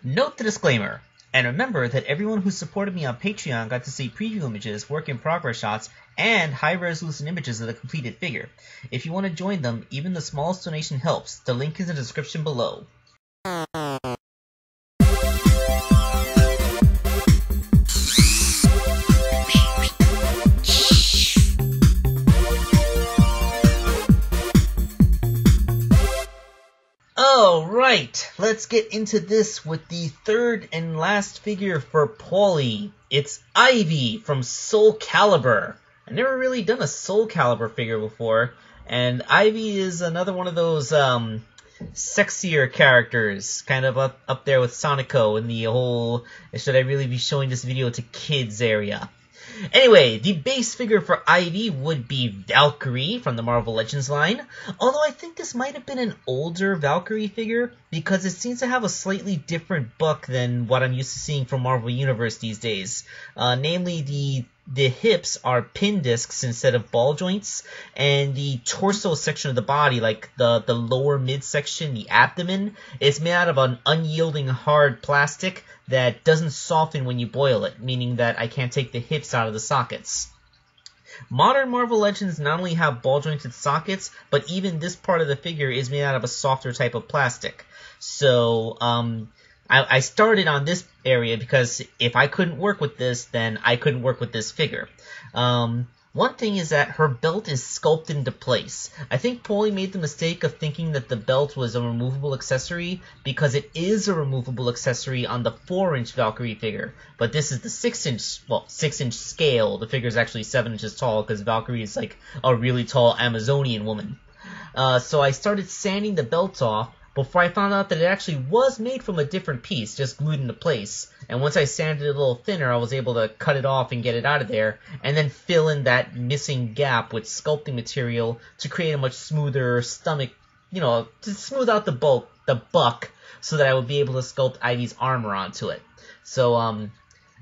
Note the disclaimer, and remember that everyone who supported me on Patreon got to see preview images, work-in-progress shots, and high-resolution images of the completed figure. If you want to join them, even the smallest donation helps. The link is in the description below. Alright, let's get into this with the third and last figure for Paulie. It's Ivy from Soul Calibur. I've never really done a Soul Calibur figure before, and Ivy is another one of those sexier characters, kind of up there with Sonico in the whole should I really be showing this video to kids area. Anyway, the base figure for Ivy would be Valkyrie from the Marvel Legends line, although I think this might have been an older Valkyrie figure because it seems to have a slightly different buck than what I'm used to seeing from Marvel Universe these days. Namely, the hips are pin discs instead of ball joints, and the torso section of the body, like the lower midsection, the abdomen, is made out of an unyielding hard plastic that doesn't soften when you boil it, meaning that I can't take the hips out of the sockets. Modern Marvel Legends not only have ball jointed sockets, but even this part of the figure is made out of a softer type of plastic. So, I started on this area because if I couldn't work with this, then I couldn't work with this figure. One thing is that her belt is sculpted into place. I think Paulie made the mistake of thinking that the belt was a removable accessory because it is a removable accessory on the 4-inch Valkyrie figure. But this is the 6-inch scale. The figure is actually 7 inches tall because Valkyrie is like a really tall Amazonian woman. So I started sanding the belt off before I found out that it actually was made from a different piece, just glued into place. And once I sanded it a little thinner, I was able to cut it off and get it out of there, and then fill in that missing gap with sculpting material to create a much smoother stomach, to smooth out the buck, so that I would be able to sculpt Ivy's armor onto it. So,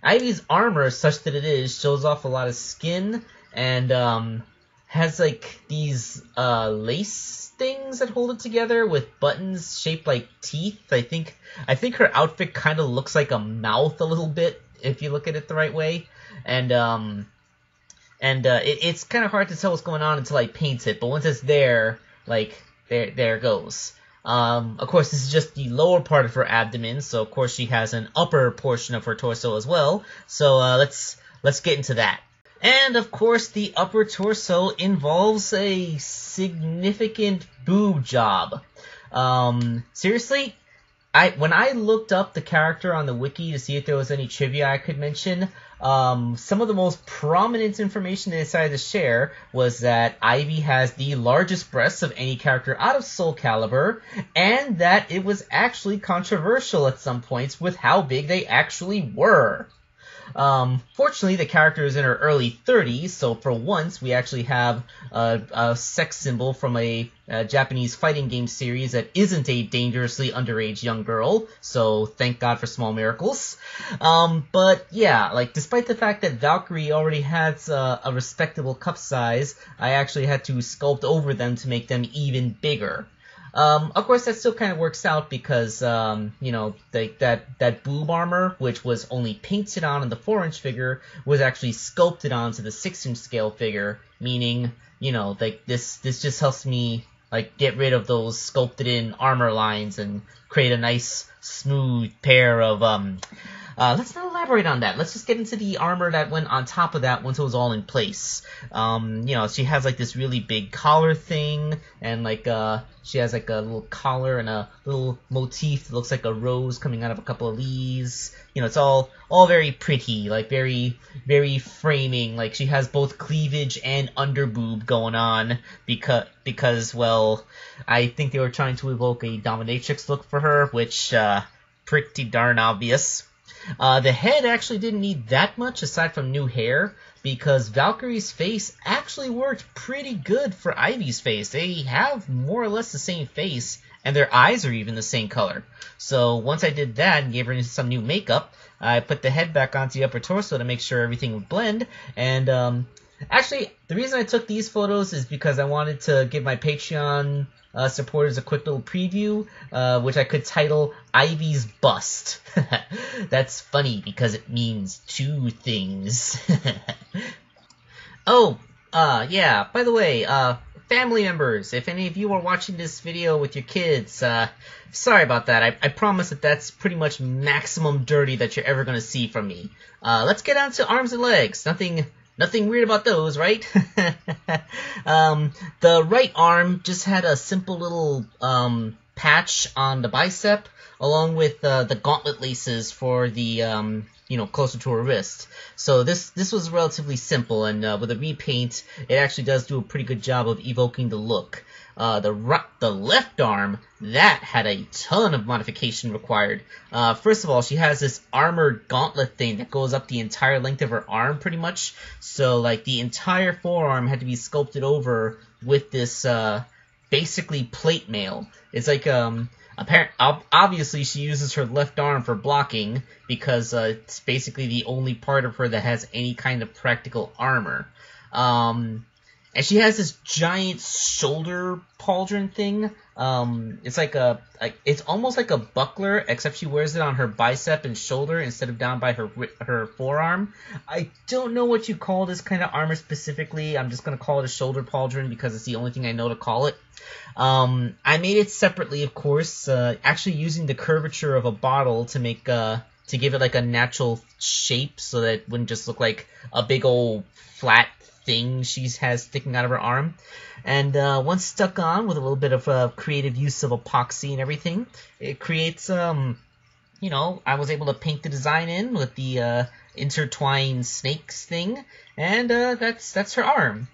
Ivy's armor, such that it is, shows off a lot of skin, and, has, like, these, lace things that hold it together with buttons shaped like teeth. I think her outfit kind of looks like a mouth a little bit if you look at it the right way, and it's kind of hard to tell what's going on until I paint it. But once it's there, like there it goes. Of course, this is just the lower part of her abdomen, so of course she has an upper portion of her torso as well. So let's get into that. And, of course, the upper torso involves a significant boob job. Seriously, when I looked up the character on the wiki to see if there was any trivia I could mention, some of the most prominent information they decided to share was that Ivy has the largest breasts of any character out of Soul Calibur, and that it was actually controversial at some points with how big they actually were. Fortunately, the character is in her early 30s, so for once we actually have a sex symbol from a Japanese fighting game series that isn't a dangerously underage young girl, so thank God for small miracles. But yeah, like, despite the fact that Valkyrie already has a respectable cup size, I actually had to sculpt over them to make them even bigger. Of course, that still kind of works out because, that boob armor, which was only painted on the 4-inch figure, was actually sculpted onto the 6-inch scale figure, meaning, this just helps me, get rid of those sculpted-in armor lines and create a nice, smooth pair of, let's not elaborate on that. Let's just get into the armor that went on top of that once it was all in place. She has, this really big collar thing, and, she has, a little collar and a little motif that looks like a rose coming out of a couple of leaves. It's all very pretty, very, very framing. She has both cleavage and underboob going on because, well, I think they were trying to evoke a dominatrix look for her, which, pretty darn obvious. The head actually didn't need that much aside from new hair, because Valkyrie's face actually worked pretty good for Ivy's face. They have more or less the same face, and their eyes are even the same color. So once I did that and gave her some new makeup, I put the head back onto the upper torso to make sure everything would blend, and actually, the reason I took these photos is because I wanted to give my Patreon supported as a quick little preview, which I could title Ivy's Bust. That's funny because it means two things. Oh, yeah, by the way, family members, if any of you are watching this video with your kids, sorry about that. I promise that that's pretty much maximum dirty that you're ever gonna see from me. Let's get on to arms and legs. Nothing weird about those, right? The right arm just had a simple little, patch on the bicep, along with, the gauntlet laces for the, closer to her wrist. So this was relatively simple, and with a repaint, it actually does do a pretty good job of evoking the look. The left arm, that had a ton of modification required. First of all, she has this armored gauntlet thing that goes up the entire length of her arm, pretty much. So, like, the entire forearm had to be sculpted over with this, basically plate mail. It's like, obviously she uses her left arm for blocking, because it's basically the only part of her that has any kind of practical armor. And she has this giant shoulder pauldron thing. It's like it's almost like a buckler, except she wears it on her bicep and shoulder instead of down by her forearm. I don't know what you call this kind of armor specifically. I'm just gonna call it a shoulder pauldron because it's the only thing I know to call it. I made it separately, of course, actually using the curvature of a bottle to make to give it like a natural shape so that it wouldn't just look like a big old flat thing she has sticking out of her arm. And once stuck on with a little bit of creative use of epoxy and everything, it creates, I was able to paint the design in with the intertwined snakes thing, and that's her arm.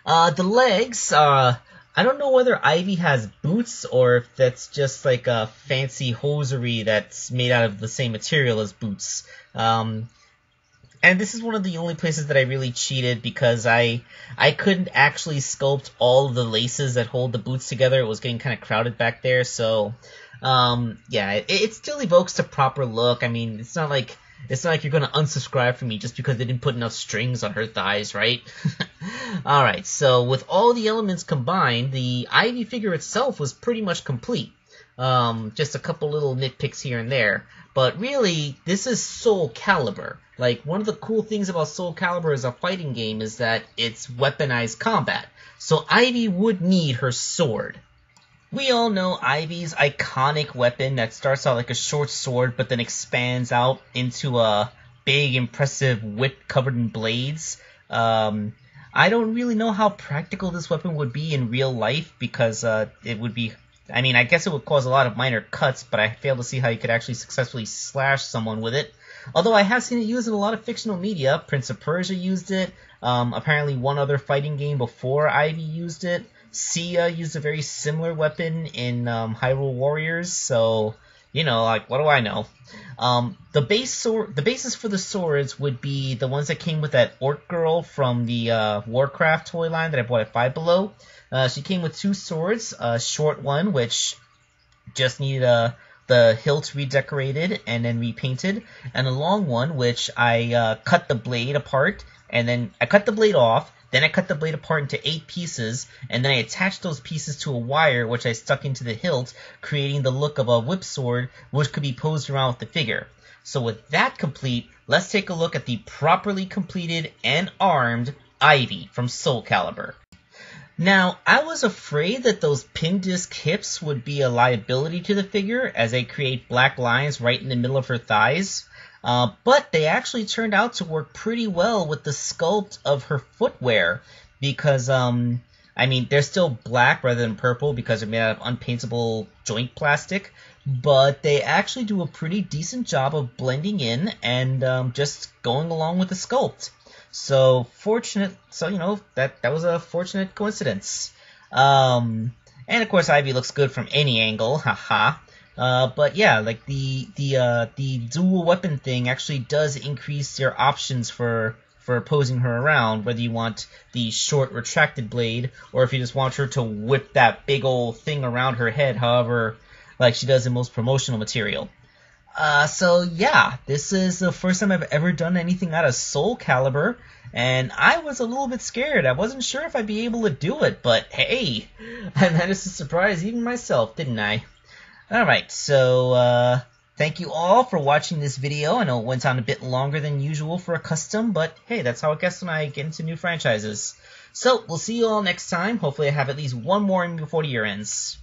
The legs, I don't know whether Ivy has boots or if that's just like a fancy hosiery that's made out of the same material as boots. And this is one of the only places that I really cheated because I couldn't actually sculpt all of the laces that hold the boots together. It was getting kind of crowded back there, so yeah, it still evokes the proper look. I mean, it's not like you're gonna unsubscribe from me just because they didn't put enough strings on her thighs, right? Alright, so with all the elements combined, the Ivy figure itself was pretty much complete. Just a couple little nitpicks here and there. But really, this is Soul Calibur. Like, one of the cool things about Soul Calibur as a fighting game is that it's weaponized combat. So Ivy would need her sword. We all know Ivy's iconic weapon that starts out like a short sword but then expands out into a big, impressive whip covered in blades. I don't really know how practical this weapon would be in real life because it would be... I mean, I guess it would cause a lot of minor cuts, but I fail to see how you could actually successfully slash someone with it. Although I have seen it used in a lot of fictional media. Prince of Persia used it. Apparently one other fighting game before Ivy used it. Sia used a very similar weapon in Hyrule Warriors, so, like, what do I know? The basis for the swords would be the ones that came with that orc girl from the Warcraft toy line that I bought at Five Below. She came with two swords, a short one, which just needed the hilt redecorated and then repainted, and a long one, which I cut the blade apart, and then I cut the blade off, then I cut the blade apart into 8 pieces, and then I attached those pieces to a wire, which I stuck into the hilt, creating the look of a whip sword, which could be posed around with the figure. So with that complete, let's take a look at the properly completed and armed Ivy from Soul Calibur. Now, I was afraid that those pin disc hips would be a liability to the figure, as they create black lines right in the middle of her thighs, but they actually turned out to work pretty well with the sculpt of her footwear, because, they're still black rather than purple because they're made out of unpaintable joint plastic, but they actually do a pretty decent job of blending in and just going along with the sculpt. So that was a fortunate coincidence. And of course Ivy looks good from any angle, haha. But yeah, like the dual weapon thing actually does increase your options for posing her around, whether you want the short retracted blade or if you just want her to whip that big old thing around her head, however, like she does in most promotional material. So yeah, this is the first time I've ever done anything out of Soul Calibur, and I was a little bit scared. I wasn't sure if I'd be able to do it, but hey, I managed to surprise even myself, didn't I? Alright, so thank you all for watching this video. I know it went on a bit longer than usual for a custom, but hey, that's how it gets when I get into new franchises. So, we'll see you all next time. Hopefully I have at least one more in before the year ends.